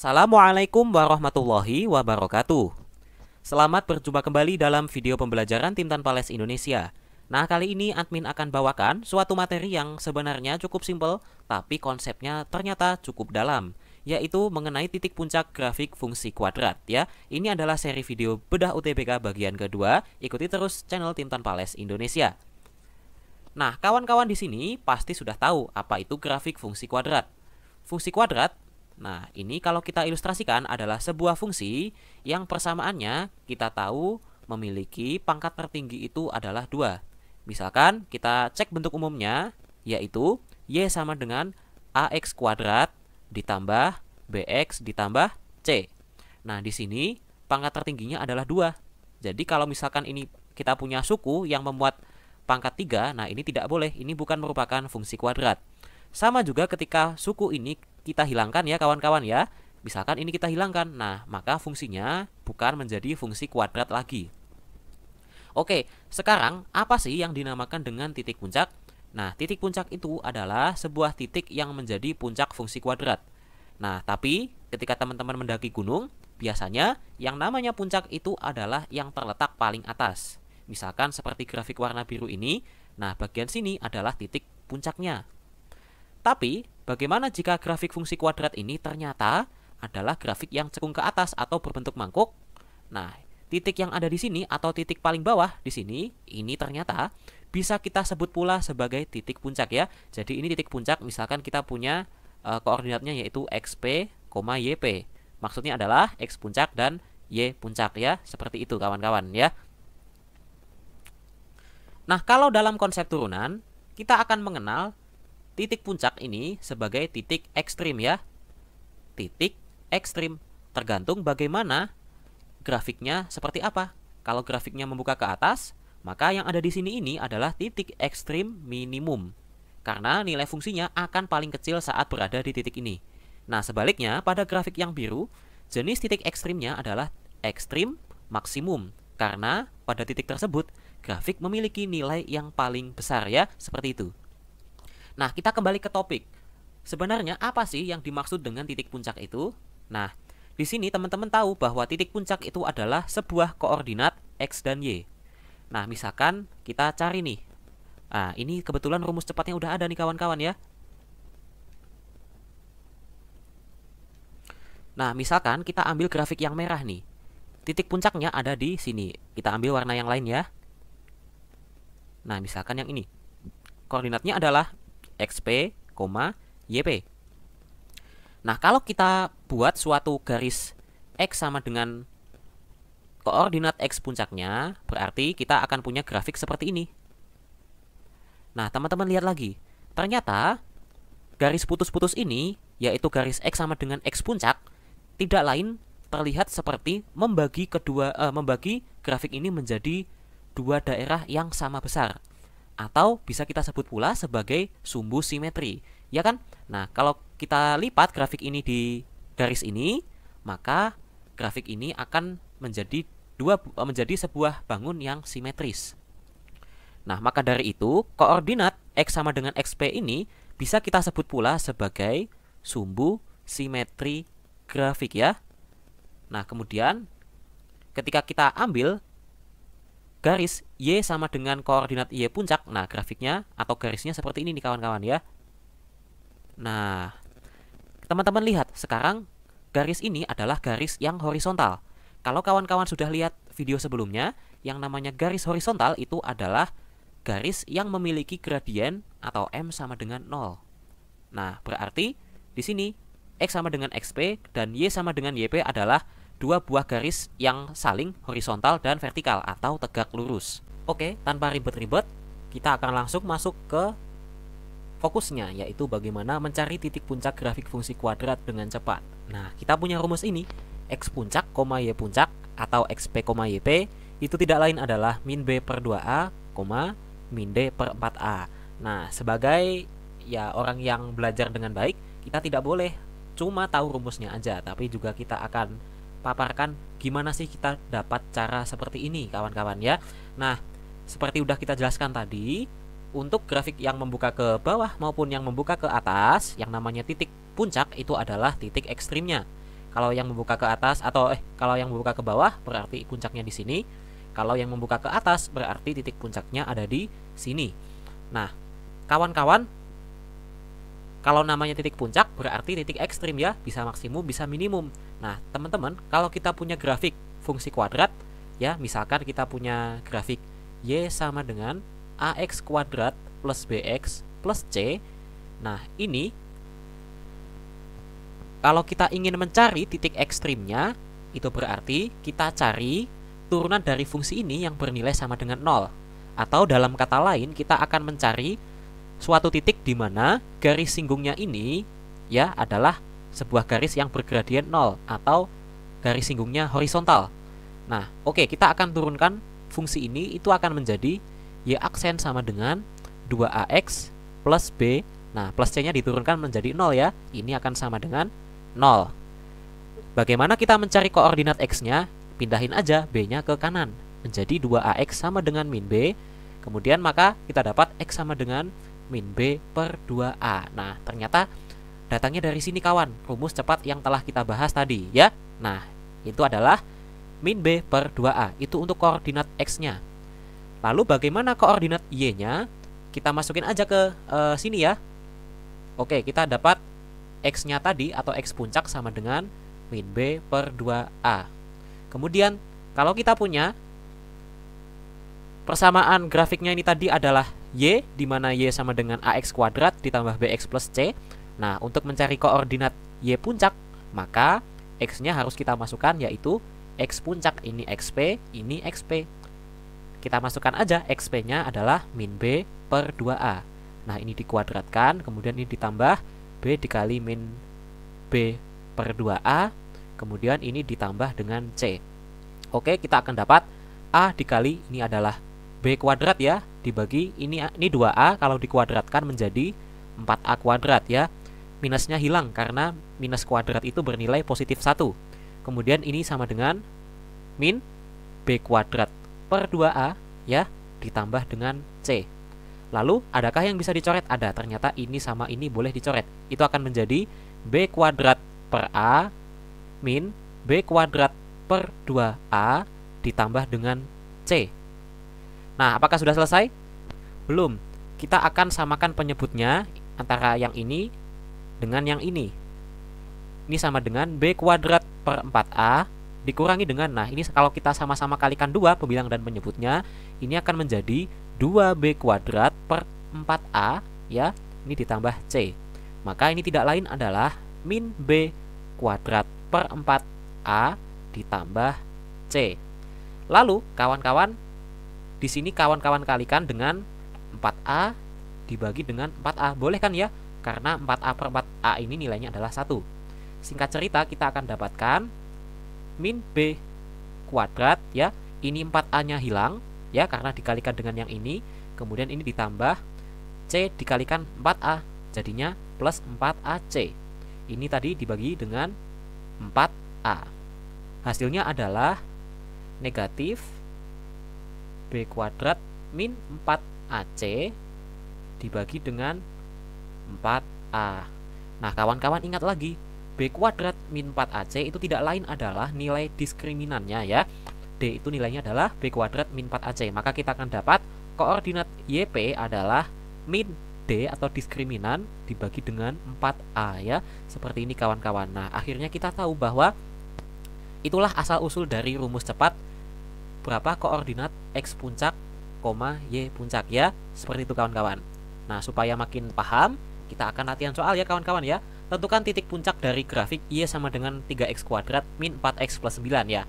Assalamualaikum warahmatullahi wabarakatuh. Selamat berjumpa kembali dalam video pembelajaran Tim Tanpa Les Indonesia. Nah, kali ini admin akan bawakan suatu materi yang sebenarnya cukup simpel, tapi konsepnya ternyata cukup dalam, yaitu mengenai titik puncak grafik fungsi kuadrat ya. Ini adalah seri video bedah UTBK bagian kedua. Ikuti terus channel Tim Tanpa Les Indonesia. Nah, kawan-kawan di sini pasti sudah tahu apa itu grafik fungsi kuadrat. Fungsi kuadrat, nah ini kalau kita ilustrasikan adalah sebuah fungsi yang persamaannya kita tahu memiliki pangkat tertinggi itu adalah 2. Misalkan kita cek bentuk umumnya, yaitu Y sama dengan AX kuadrat ditambah BX ditambah C. Nah, di sini pangkat tertingginya adalah 2. Jadi kalau misalkan ini kita punya suku yang memuat pangkat 3, nah ini tidak boleh, ini bukan merupakan fungsi kuadrat. Sama juga ketika suku ini kita hilangkan ya kawan-kawan ya. Misalkan ini kita hilangkan, nah maka fungsinya bukan menjadi fungsi kuadrat lagi. Oke, sekarang apa sih yang dinamakan dengan titik puncak? Nah, titik puncak itu adalah sebuah titik yang menjadi puncak fungsi kuadrat. Nah, tapi ketika teman-teman mendaki gunung, biasanya yang namanya puncak itu adalah yang terletak paling atas. Misalkan seperti grafik warna biru ini, nah bagian sini adalah titik puncaknya. Tapi, bagaimana jika grafik fungsi kuadrat ini ternyata adalah grafik yang cekung ke atas atau berbentuk mangkuk? Nah, titik yang ada di sini atau titik paling bawah di sini, ini ternyata bisa kita sebut pula sebagai titik puncak ya. Jadi ini titik puncak, misalkan kita punya koordinatnya yaitu XP, YP. Maksudnya adalah X puncak dan Y puncak ya, seperti itu kawan-kawan ya. Nah, kalau dalam konsep turunan, kita akan mengenal titik puncak ini sebagai titik ekstrim ya. Titik ekstrim, tergantung bagaimana grafiknya seperti apa. Kalau grafiknya membuka ke atas, maka yang ada di sini ini adalah titik ekstrim minimum. Karena nilai fungsinya akan paling kecil saat berada di titik ini. Nah, sebaliknya pada grafik yang biru, jenis titik ekstrimnya adalah ekstrim maksimum. Karena pada titik tersebut, grafik memiliki nilai yang paling besar ya, seperti itu. Nah, kita kembali ke topik. Sebenarnya apa sih yang dimaksud dengan titik puncak itu? Nah, di sini teman-teman tahu bahwa titik puncak itu adalah sebuah koordinat X dan Y. Nah, misalkan kita cari nih. Nah, ini kebetulan rumus cepatnya udah ada nih kawan-kawan ya. Nah, misalkan kita ambil grafik yang merah nih. Titik puncaknya ada di sini. Kita ambil warna yang lain ya. Nah, misalkan yang ini. Koordinatnya adalah XP, YP. Nah, kalau kita buat suatu garis X sama dengan koordinat X puncaknya, berarti kita akan punya grafik seperti ini. Nah, teman-teman lihat lagi. Ternyata garis putus-putus ini, yaitu garis X sama dengan X puncak, tidak lain terlihat seperti membagi grafik ini menjadi 2 daerah yang sama besar, atau bisa kita sebut pula sebagai sumbu simetri, ya kan? Nah, kalau kita lipat grafik ini di garis ini, maka grafik ini akan menjadi sebuah bangun yang simetris. Nah, maka dari itu koordinat X sama dengan XP ini bisa kita sebut pula sebagai sumbu simetri grafik ya. Nah, kemudian ketika kita ambil garis Y sama dengan koordinat Y puncak, nah grafiknya atau garisnya seperti ini nih kawan-kawan ya. Nah, teman-teman lihat sekarang garis ini adalah garis yang horizontal. Kalau kawan-kawan sudah lihat video sebelumnya, yang namanya garis horizontal itu adalah garis yang memiliki gradien atau M sama dengan 0. Nah, berarti di sini X sama dengan XP dan Y sama dengan YP adalah 2 buah garis yang saling horizontal dan vertikal atau tegak lurus. Oke, tanpa ribet-ribet, kita akan langsung masuk ke fokusnya, yaitu bagaimana mencari titik puncak grafik fungsi kuadrat dengan cepat. Nah, kita punya rumus ini, X puncak, Y puncak, atau XP, YP, itu tidak lain adalah min B per 2A, min D per 4A. Nah, sebagai ya orang yang belajar dengan baik, kita tidak boleh cuma tahu rumusnya aja, tapi juga kita akan paparkan gimana sih kita dapat cara seperti ini kawan-kawan ya. Nah, seperti udah kita jelaskan tadi, untuk grafik yang membuka ke bawah maupun yang membuka ke atas, yang namanya titik puncak itu adalah titik ekstrimnya. Kalau yang membuka ke atas atau kalau yang membuka ke bawah berarti puncaknya di sini. Kalau yang membuka ke atas berarti titik puncaknya ada di sini. Nah, kawan-kawan, kalau namanya titik puncak berarti titik ekstrim ya, bisa maksimum, bisa minimum. Nah, teman-teman, kalau kita punya grafik fungsi kuadrat ya, misalkan kita punya grafik Y sama dengan AX kuadrat plus BX plus C. Nah, ini kalau kita ingin mencari titik ekstrimnya, itu berarti kita cari turunan dari fungsi ini yang bernilai sama dengan 0. Atau dalam kata lain, kita akan mencari suatu titik di mana garis singgungnya ini ya adalah sebuah garis yang bergradien 0 atau garis singgungnya horizontal. Nah, oke, kita akan turunkan fungsi ini, itu akan menjadi Y aksen sama dengan 2AX plus B. Nah, plus C-nya diturunkan menjadi 0 ya. Ini akan sama dengan 0. Bagaimana kita mencari koordinat X-nya? Pindahin aja B-nya ke kanan. Menjadi 2AX sama dengan min B. Kemudian maka kita dapat X sama dengan min B per 2A. Nah, ternyata datangnya dari sini kawan, rumus cepat yang telah kita bahas tadi ya. Nah, itu adalah min B per 2A. Itu untuk koordinat X-nya. Lalu bagaimana koordinat Y-nya? Kita masukin aja ke sini ya. Oke, kita dapat X-nya tadi atau X puncak sama dengan min B per 2A. Kemudian, kalau kita punya persamaan grafiknya ini tadi adalah Y, di mana Y sama dengan AX kuadrat ditambah BX plus C. Nah, untuk mencari koordinat Y puncak, maka X-nya harus kita masukkan, yaitu X puncak. Ini XP, ini XP. Kita masukkan aja, XP-nya adalah min B per 2A. Nah, ini dikuadratkan, kemudian ini ditambah B dikali min B per 2A. Kemudian ini ditambah dengan C. Oke, kita akan dapat A dikali, ini adalah B kuadrat ya, dibagi ini 2A, kalau dikuadratkan menjadi 4A kuadrat ya. Minusnya hilang karena minus kuadrat itu bernilai positif 1. Kemudian ini sama dengan min B kuadrat per 2A ya, ditambah dengan C. Lalu adakah yang bisa dicoret? Ada, ternyata ini sama ini boleh dicoret. Itu akan menjadi B kuadrat per A min B kuadrat per 2A ditambah dengan C. Nah, apakah sudah selesai? Belum. Kita akan samakan penyebutnya antara yang ini dengan yang ini. Ini sama dengan B kuadrat per 4A dikurangi dengan, nah ini kalau kita sama-sama kalikan 2 pembilang dan penyebutnya, ini akan menjadi 2B kuadrat per 4A ya, ini ditambah C. Maka ini tidak lain adalah min B kuadrat per 4A ditambah C. Lalu kawan-kawan, di sini kawan-kawan kalikan dengan 4A dibagi dengan 4A. Boleh kan ya? Karena 4A per 4A ini nilainya adalah 1. Singkat cerita, kita akan dapatkan min B kuadrat ya. Ini 4A-nya hilang ya, karena dikalikan dengan yang ini. Kemudian ini ditambah C dikalikan 4A, jadinya plus 4AC. Ini tadi dibagi dengan 4A. Hasilnya adalah negatif B kuadrat min 4AC dibagi dengan 4A. Nah, kawan-kawan ingat lagi, B kuadrat min 4AC itu tidak lain adalah nilai diskriminannya ya. D itu nilainya adalah B kuadrat min 4AC. Maka kita akan dapat koordinat YP adalah min D atau diskriminan dibagi dengan 4A ya. Seperti ini kawan-kawan. Nah, akhirnya kita tahu bahwa itulah asal-usul dari rumus cepat berapa koordinat X puncak, Y puncak ya. Seperti itu kawan-kawan. Nah, supaya makin paham, kita akan latihan soal ya kawan-kawan ya. Tentukan titik puncak dari grafik Y sama dengan 3X kuadrat min 4X plus 9 ya.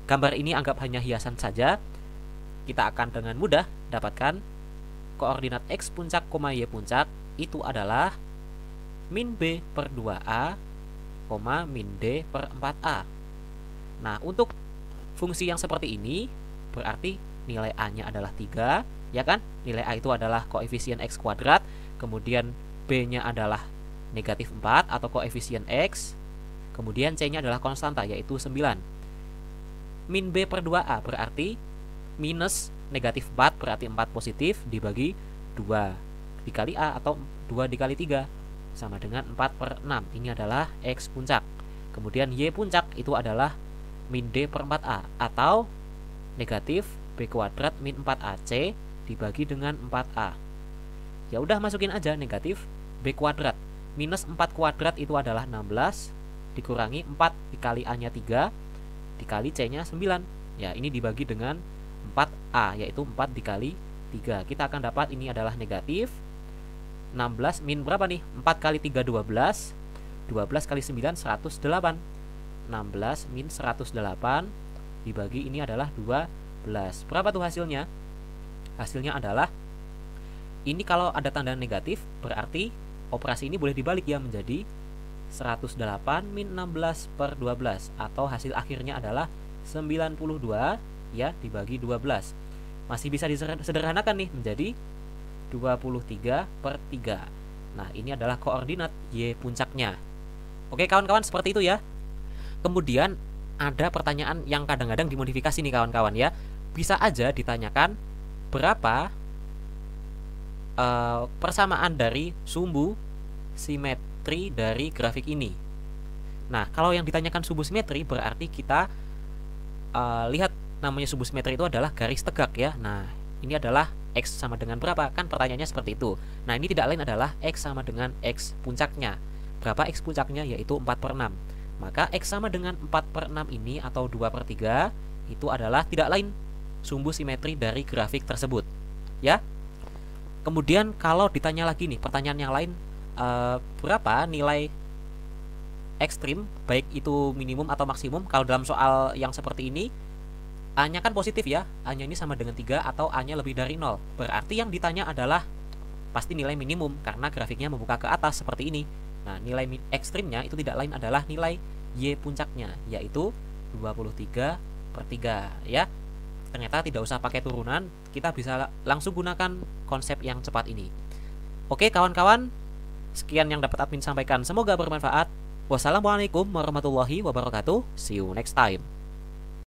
Gambar ini anggap hanya hiasan saja. Kita akan dengan mudah dapatkan koordinat X puncak, Y puncak itu adalah min B per 2A, min D per 4A. Nah, untuk fungsi yang seperti ini berarti nilai A-nya adalah 3, ya kan? Nilai A itu adalah koefisien X kuadrat, kemudian B-nya adalah negatif 4 atau koefisien X, kemudian C-nya adalah konstanta yaitu 9. Min B per 2A berarti minus negatif 4 berarti 4 positif dibagi 2 dikali A atau 2 dikali 3 sama dengan 4 per 6. Ini adalah X puncak. Kemudian Y puncak itu adalah min D per 4A, atau negatif B kuadrat min 4AC dibagi dengan 4A. Ya udah, masukin aja negatif B kuadrat minus 4 kuadrat itu adalah 16 dikurangi 4 dikali A nya 3 dikali C nya 9. Ya, ini dibagi dengan 4A, yaitu 4 dikali 3. Kita akan dapat ini adalah negatif 16 min berapa nih? 4 kali 3 12, 12 kali 9 108. 16 min 108 dibagi ini adalah 12. Berapa tuh hasilnya? Hasilnya adalah ini, kalau ada tanda negatif berarti operasi ini boleh dibalik ya menjadi 108 min 16 per 12, atau hasil akhirnya adalah 92 ya dibagi 12. Masih bisa disederhanakan nih menjadi 23 per 3. Nah, ini adalah koordinat Y puncaknya. Oke kawan-kawan, seperti itu ya. Kemudian ada pertanyaan yang kadang-kadang dimodifikasi nih kawan-kawan ya. Bisa aja ditanyakan berapa persamaan dari sumbu simetri dari grafik ini. Nah, kalau yang ditanyakan sumbu simetri berarti kita lihat namanya sumbu simetri itu adalah garis tegak ya. Nah, ini adalah X sama dengan berapa? Kan pertanyaannya seperti itu. Nah, ini tidak lain adalah X sama dengan X puncaknya. Berapa X puncaknya? Yaitu 4 per 6. Maka X sama dengan 4 per 6 ini atau 2 per 3 itu adalah tidak lain sumbu simetri dari grafik tersebut ya. Kemudian kalau ditanya lagi nih pertanyaan yang lain, berapa nilai ekstrim baik itu minimum atau maksimum? Kalau dalam soal yang seperti ini A-nya kan positif ya, A-nya ini sama dengan 3 atau A-nya lebih dari 0. Berarti yang ditanya adalah pasti nilai minimum karena grafiknya membuka ke atas seperti ini. Nah, nilai ekstrimnya itu tidak lain adalah nilai Y puncaknya, yaitu 23 per 3 ya. Ternyata tidak usah pakai turunan, kita bisa langsung gunakan konsep yang cepat ini. Oke kawan-kawan, sekian yang dapat admin sampaikan, semoga bermanfaat. Wassalamualaikum warahmatullahi wabarakatuh. See you next time.